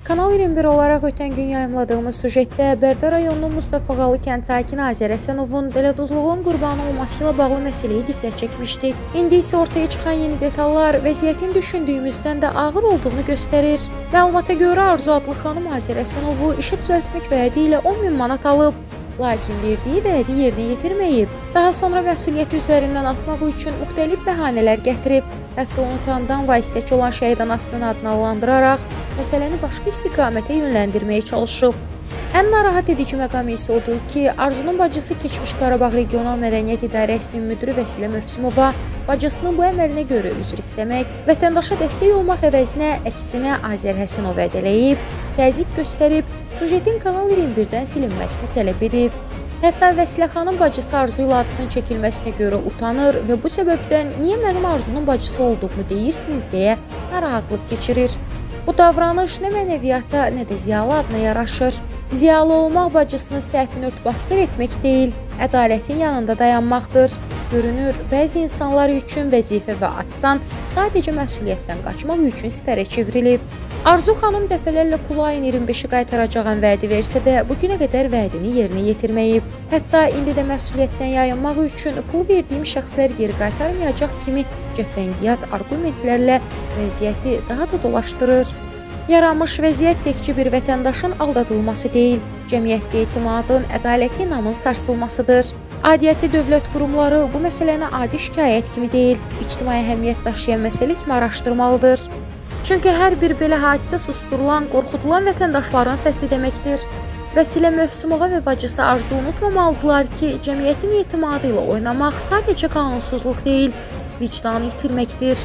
Kanal 21 olaraq ötən gün yayımladığımız sujetdə Bərdə rayonunun Mustafaqalı kənd sakini Azər Həsənovun dələduzluğun qurbanı olması ilə bağlı məsələyə diqqət çəkmişdik. İndi isə ortaya çıxan yeni detallar vəziyyətin düşündüyümüzdən də ağır olduğunu göstərir. Məlumata görə Arzu adlı xanım Azər Həsənovu işə düzəltmək vədi ilə 10.000 manat alıb. Lakin verdiyi vədi yerinə yetirməyib. Daha sonra məsuliyyəti üzərindən atmaq üçün müxtəlif bəhanələr gətirib. Hətta onu tanıdan vasitəçi olan şəhid anasının adını adlandıraraq məsələni başqa istiqamətə yönləndirməyə çalışıb. Ən narahat edici məqam isə odur ki, Arzunun bacısı keçmiş Qarabağ Regional Mədəniyyət İdarəsinin müdiri Vəsilə Mövsümova bacısının bu əməlinə görə üzr istəmək, vətəndaşa dəstək olmaq əvəzinə əksinə Azər Həsənova ədələyib, təzyiq göstərib, sujetin Kanal 21-dən silinməsini tələb edib. Hətta Vəsilə xanım bacısı Arzu ilə adının çəkilməsinə görə utanır və bu səbəbdən niyə mənim Arzunun bacısı olduğumu deyirsiniz deyə narahatlıq keçirir. Bu davranış nə mənəviyyata, nə də ziyalı adına yaraşır. Ziyalı olmaq bacısının səhvini ört-basdır etmək deyil, ədalətin yanında dayanmaqdır. Görünür, bəzi insanlar üçün vəzifə və atsan sadəcə məsuliyyətdən qaçmaq üçün sipərə çevrilib. Arzu xanım dəfələrlə pulu ayın 25-i qaytaracağın vədi versə də, bugünə qədər vədini yerinə yetirməyib. Hətta indi də məsuliyyətdən yayınmaq üçün pul verdiyim şəxslər geri qaytarmayacaq kimi cəfəngiyat arqumentlərlə vəziyyəti daha da dolaşdırır. Yaranmış vəziyyət təkcə bir vətəndaşın aldadılması deyil, cəmiyyətdə etimadın, ədaləti inamın sarsılmasıdır. Adiyyəti dövlət qurumları bu məsələni adi şikayət kimi deyil, ictimai əhəmiyyət daşıyan məsələ kimi araşdırmalıdır. Çünki hər bir belə hadisə susturulan, qorxudulan vətəndaşların səsi deməkdir. Vəsilə Mövsümova və bacısı Arzu unutmamalıdırlar ki, cəmiyyətin etimadı ilə oynamaq sadəcə qanunsuzluq deyil, vicdanı itirməkdir.